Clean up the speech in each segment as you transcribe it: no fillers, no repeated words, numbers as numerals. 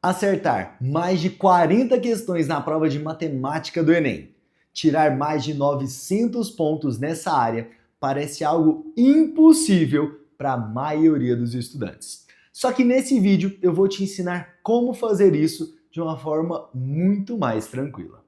Acertar mais de 40 questões na prova de matemática do Enem, tirar mais de 900 pontos nessa área parece algo impossível para a maioria dos estudantes. Só que nesse vídeo eu vou te ensinar como fazer isso de uma forma muito mais tranquila.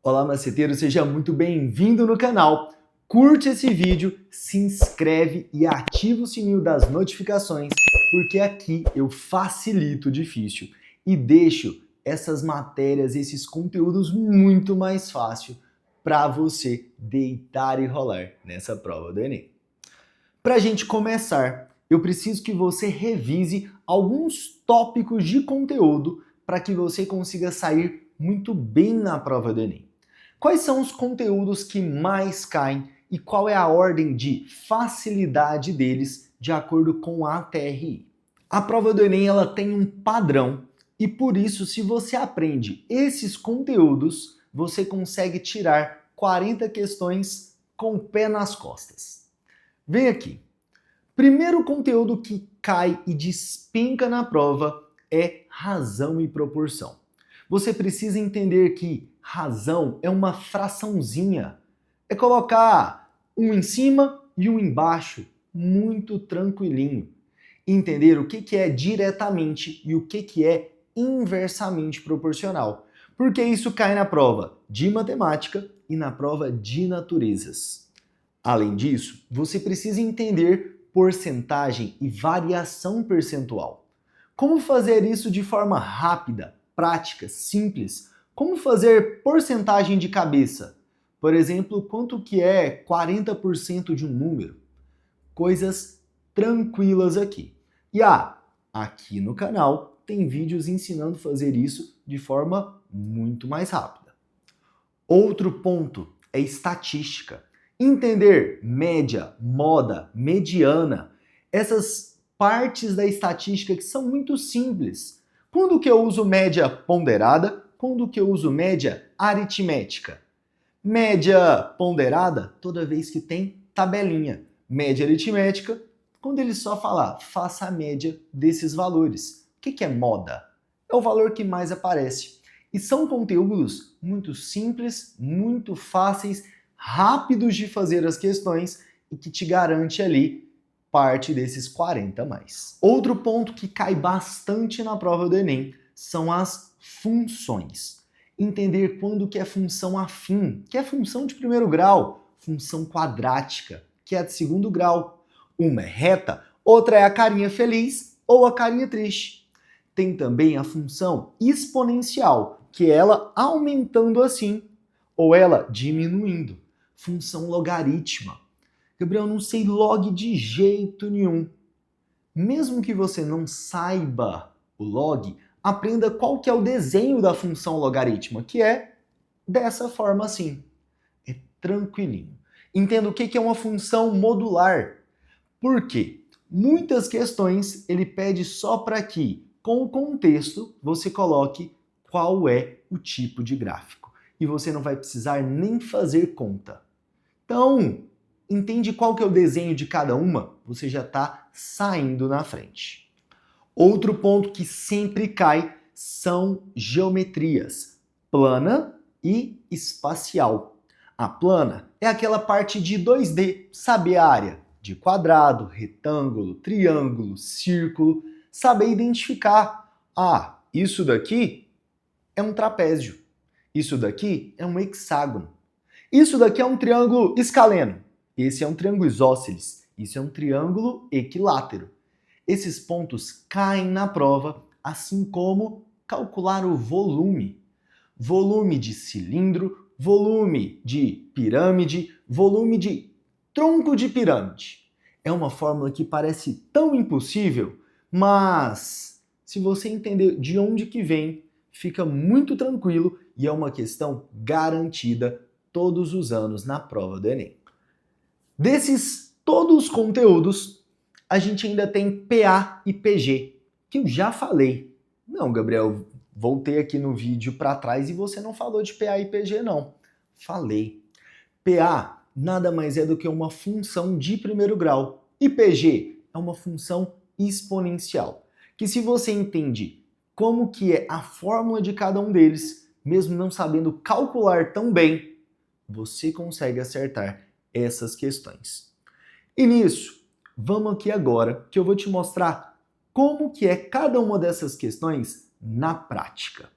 Olá, maceteiro, seja muito bem-vindo no canal. Curte esse vídeo, se inscreve e ativa o sininho das notificações, porque aqui eu facilito o difícil e deixo essas matérias, esses conteúdos muito mais fácil para você deitar e rolar nessa prova do Enem. Para a gente começar, eu preciso que você revise alguns tópicos de conteúdo para que você consiga sair muito bem na prova do Enem. Quais são os conteúdos que mais caem e qual é a ordem de facilidade deles de acordo com a TRI? A prova do Enem ela tem um padrão e por isso, se você aprende esses conteúdos, você consegue tirar 40 questões com o pé nas costas. Vem aqui. Primeiro conteúdo que cai e despenca na prova é razão e proporção. Você precisa entender que razão é uma fraçãozinha. É colocar um em cima e um embaixo, muito tranquilinho. Entender o que é diretamente e o que é inversamente proporcional. Porque isso cai na prova de matemática e na prova de naturezas. Além disso, você precisa entender porcentagem e variação percentual. Como fazer isso de forma rápida, prática, simples? Como fazer porcentagem de cabeça? Por exemplo, quanto que é 40% de um número? Coisas tranquilas aqui. E aqui no canal tem vídeos ensinando a fazer isso de forma muito mais rápida. Outro ponto é estatística. Entender média, moda, mediana, essas partes da estatística que são muito simples. Quando que eu uso média ponderada? Quando que eu uso média aritmética? Média ponderada, toda vez que tem tabelinha. Média aritmética, quando ele só falar, faça a média desses valores. O que é moda? É o valor que mais aparece. E são conteúdos muito simples, muito fáceis, rápidos de fazer as questões e que te garante ali parte desses 40 mais. Outro ponto que cai bastante na prova do Enem são as funções. Entender quando que é função afim, que é função de primeiro grau, função quadrática, que é de segundo grau. Uma é reta, outra é a carinha feliz ou a carinha triste. Tem também a função exponencial, que é ela aumentando assim, ou ela diminuindo. Função logarítmica. Gabriel, não sei log de jeito nenhum. Mesmo que você não saiba o log, aprenda qual que é o desenho da função logarítmica, que é dessa forma assim. É tranquilinho. Entenda o que é uma função modular. Por quê? Muitas questões ele pede só para que, com o contexto, você coloque qual é o tipo de gráfico. E você não vai precisar nem fazer conta. Então, entende qual que é o desenho de cada uma? Você já está saindo na frente. Outro ponto que sempre cai são geometrias, plana e espacial. A plana é aquela parte de 2D, sabe a área? De quadrado, retângulo, triângulo, círculo, saber identificar. Isso daqui é um trapézio. Isso daqui é um hexágono. Isso daqui é um triângulo escaleno. Esse é um triângulo isósceles. Isso é um triângulo equilátero. Esses pontos caem na prova, assim como calcular o volume. Volume de cilindro, volume de pirâmide, volume de tronco de pirâmide. É uma fórmula que parece tão impossível, mas se você entender de onde que vem, fica muito tranquilo e é uma questão garantida todos os anos na prova do Enem. Desses todos os conteúdos, a gente ainda tem PA e PG, que eu já falei. Não, Gabriel, voltei aqui no vídeo para trás e você não falou de PA e PG, não. Falei. PA nada mais é do que uma função de primeiro grau. E PG é uma função exponencial. Que se você entende como que é a fórmula de cada um deles, mesmo não sabendo calcular tão bem, você consegue acertar essas questões. E nisso, vamos aqui agora que eu vou te mostrar como que é cada uma dessas questões na prática.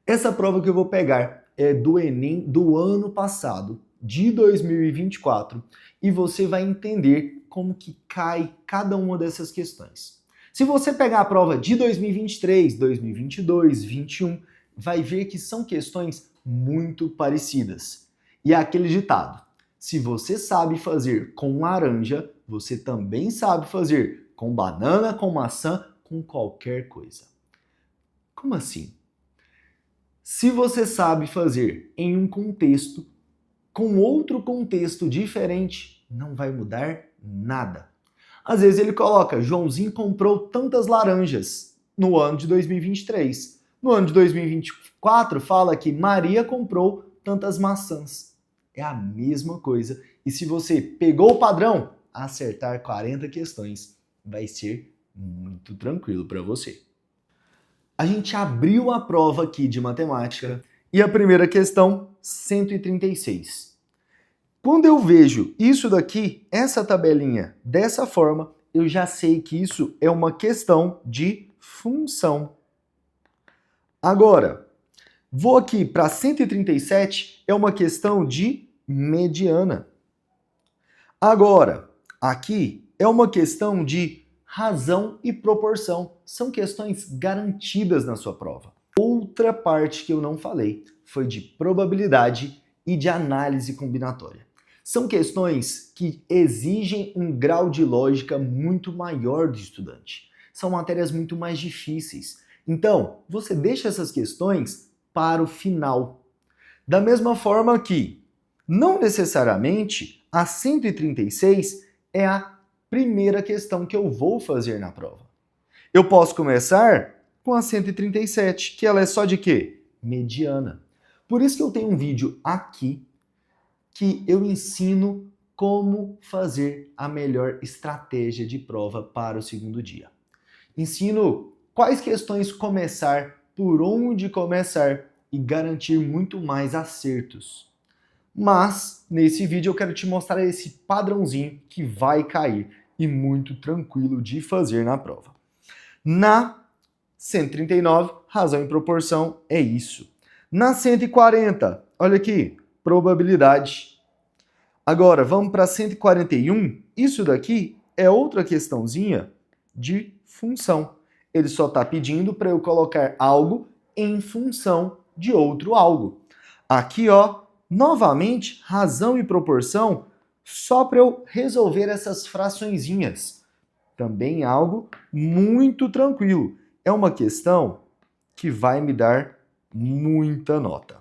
Essa prova que eu vou pegar é do Enem do ano passado, de 2024, e você vai entender como que cai cada uma dessas questões. Se você pegar a prova de 2023, 2022, 2021, vai ver que são questões muito parecidas. E é aquele ditado: se você sabe fazer com laranja, você também sabe fazer com banana, com maçã, com qualquer coisa. Como assim? Se você sabe fazer em um contexto, com outro contexto diferente, não vai mudar nada. Às vezes ele coloca: Joãozinho comprou tantas laranjas no ano de 2023. No ano de 2024 fala que Maria comprou tantas maçãs. É a mesma coisa. E se você pegou o padrão, acertar 40 questões vai ser muito tranquilo para você. A gente abriu a prova aqui de matemática e a primeira questão, 136. Quando eu vejo isso daqui, essa tabelinha dessa forma, eu já sei que isso é uma questão de função. Agora, vou aqui para 137, é uma questão de mediana. Agora, aqui é uma questão de razão e proporção. São questões garantidas na sua prova. Outra parte que eu não falei foi de probabilidade e de análise combinatória. São questões que exigem um grau de lógica muito maior do estudante. São matérias muito mais difíceis. Então, você deixa essas questões para o final. Da mesma forma que, não necessariamente, a 136 é a primeira questão que eu vou fazer na prova. Eu posso começar com a 137, que ela é só de quê? Mediana. Por isso que eu tenho um vídeo aqui que eu ensino como fazer a melhor estratégia de prova para o segundo dia. Ensino quais questões começar, por onde começar e garantir muito mais acertos. Mas, nesse vídeo eu quero te mostrar esse padrãozinho que vai cair e muito tranquilo de fazer na prova. Na 139, razão e proporção é isso. Na 140, olha aqui, probabilidade. Agora, vamos para 141. Isso daqui é outra questãozinha de função. Ele só está pedindo para eu colocar algo em função de outro algo. Aqui, ó, novamente, razão e proporção, só para eu resolver essas fraçõezinhas. Também algo muito tranquilo. É uma questão que vai me dar muita nota.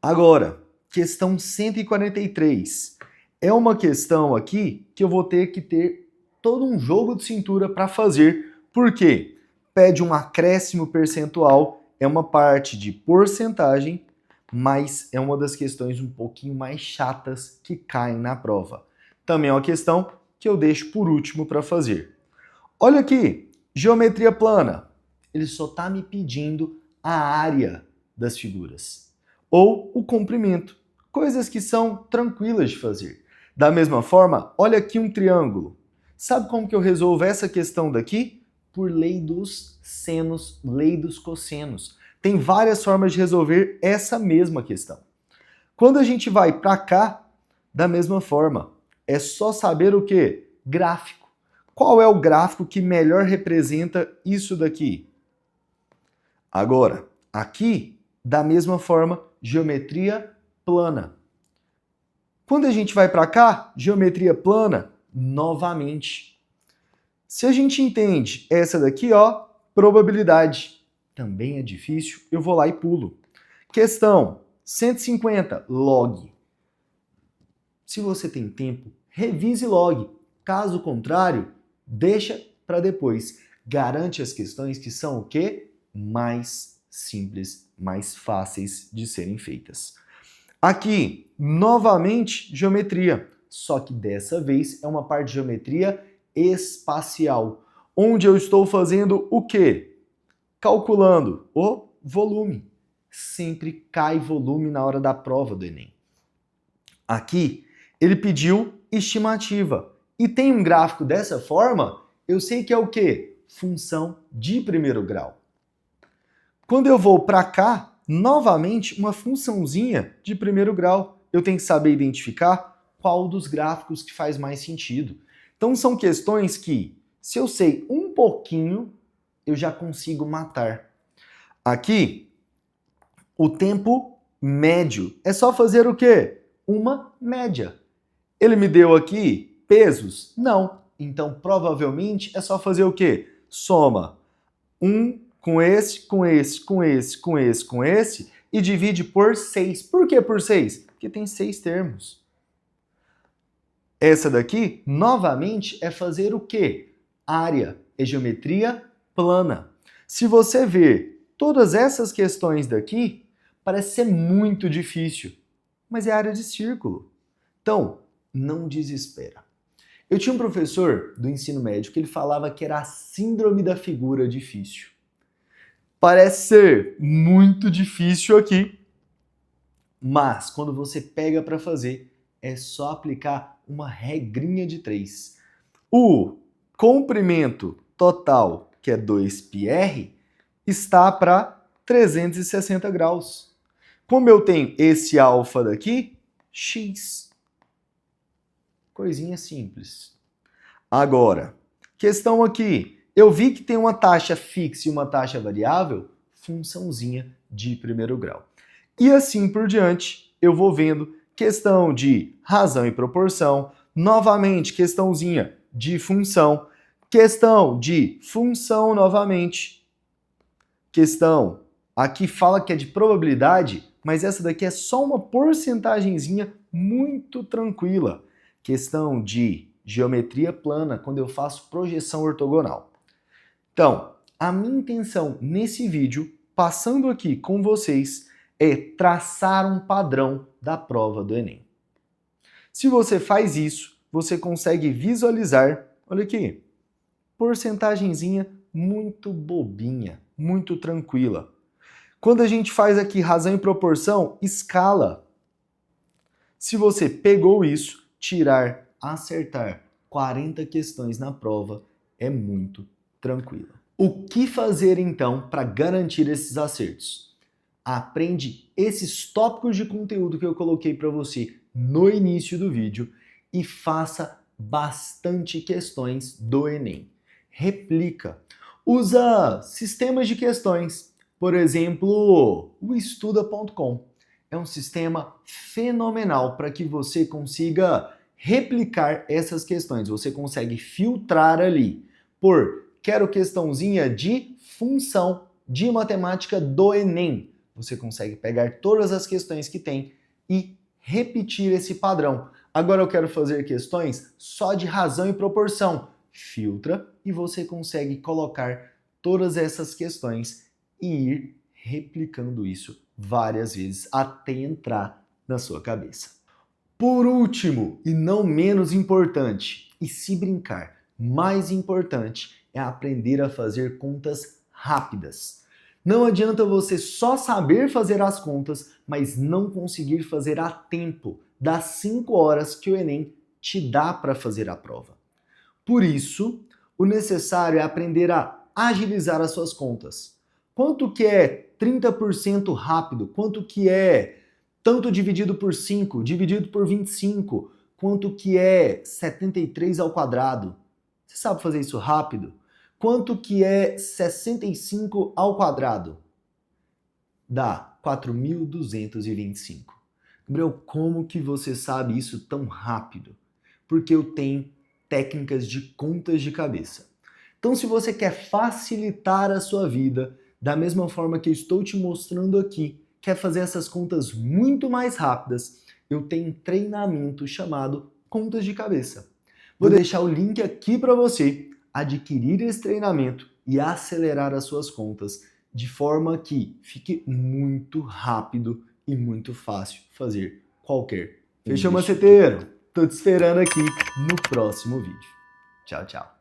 Agora, questão 143. É uma questão aqui que eu vou ter que ter todo um jogo de cintura para fazer. Por quê? Pede um acréscimo percentual, é uma parte de porcentagem, mas é uma das questões um pouquinho mais chatas que caem na prova. Também é uma questão que eu deixo por último para fazer. Olha aqui, geometria plana. Ele só está me pedindo a área das figuras ou o comprimento, coisas que são tranquilas de fazer. Da mesma forma, olha aqui um triângulo. Sabe como que eu resolvo essa questão daqui? Por lei dos senos, lei dos cossenos. Tem várias formas de resolver essa mesma questão. Quando a gente vai para cá, da mesma forma, é só saber o quê? Gráfico. Qual é o gráfico que melhor representa isso daqui? Agora, aqui, da mesma forma, geometria plana. Quando a gente vai para cá, geometria plana, novamente. Se a gente entende essa daqui, ó, probabilidade. Também é difícil, eu vou lá e pulo. Questão 150, log. Se você tem tempo, revise log. Caso contrário, deixa para depois. Garante as questões que são o quê? Mais simples, mais fáceis de serem feitas. Aqui, novamente, geometria. Só que dessa vez é uma parte de geometria espacial, onde eu estou fazendo o quê? calculando o volume. Sempre cai volume na hora da prova do Enem. Aqui, ele pediu estimativa. E tem um gráfico dessa forma, eu sei que é o quê? Função de primeiro grau. Quando eu vou para cá, novamente, uma funçãozinha de primeiro grau. Eu tenho que saber identificar qual dos gráficos que faz mais sentido. Então, são questões que, se eu sei um pouquinho, eu já consigo matar. Aqui, o tempo médio. É só fazer o quê? Uma média. Ele me deu aqui pesos? Não. Então, provavelmente, é só fazer o quê? Soma um com esse, com esse, com esse, com esse, com esse e divide por 6. Por que por 6? Porque tem 6 termos. Essa daqui, novamente, é fazer o quê? Área. É geometria plana. Se você ver todas essas questões daqui, parece ser muito difícil, mas é área de círculo. Então, não desespera. Eu tinha um professor do ensino médio que ele falava que era a síndrome da figura difícil. Parece ser muito difícil aqui, mas quando você pega para fazer, é só aplicar uma regrinha de 3. O comprimento total, que é 2πr, está para 360 graus. Como eu tenho esse alfa daqui, x. Coisinha simples. Agora, questão aqui. Eu vi que tem uma taxa fixa e uma taxa variável, funçãozinha de primeiro grau. E assim por diante, eu vou vendo questão de razão e proporção, novamente questãozinha de função, questão de função novamente, questão, aqui fala que é de probabilidade, mas essa daqui é só uma porcentagenzinha muito tranquila. Questão de geometria plana, quando eu faço projeção ortogonal. Então, a minha intenção nesse vídeo, passando aqui com vocês, é traçar um padrão da prova do Enem. Se você faz isso, você consegue visualizar, olha aqui, porcentagenzinha muito bobinha, muito tranquila. Quando a gente faz aqui razão e proporção, escala. Se você pegou isso, tirar, acertar 40 questões na prova é muito tranquila. O que fazer então para garantir esses acertos? Aprende esses tópicos de conteúdo que eu coloquei para você no início do vídeo e faça bastante questões do Enem. Replica. Usa sistemas de questões. Por exemplo, o estuda.com. É um sistema fenomenal para que você consiga replicar essas questões. Você consegue filtrar ali por quero questãozinha de função de matemática do Enem. Você consegue pegar todas as questões que tem e repetir esse padrão. Agora eu quero fazer questões só de razão e proporção. Filtra e você consegue colocar todas essas questões e ir replicando isso várias vezes até entrar na sua cabeça. Por último, e não menos importante, e se brincar, mais importante é aprender a fazer contas rápidas. Não adianta você só saber fazer as contas, mas não conseguir fazer a tempo das 5 horas que o Enem te dá para fazer a prova. Por isso, o necessário é aprender a agilizar as suas contas. Quanto que é 30% rápido? Quanto que é tanto dividido por 5, dividido por 25? Quanto que é 73 ao quadrado? Você sabe fazer isso rápido? Quanto que é 65 ao quadrado? Dá 4.225. Gabriel, como que você sabe isso tão rápido? Porque eu tenho técnicas de contas de cabeça. Então, se você quer facilitar a sua vida, da mesma forma que eu estou te mostrando aqui, quer fazer essas contas muito mais rápidas, eu tenho um treinamento chamado Contas de Cabeça. Vou deixar o link aqui para você adquirir esse treinamento e acelerar as suas contas de forma que fique muito rápido e muito fácil fazer qualquer. Fechou, maceteiro? Tô te esperando aqui no próximo vídeo. Tchau, tchau.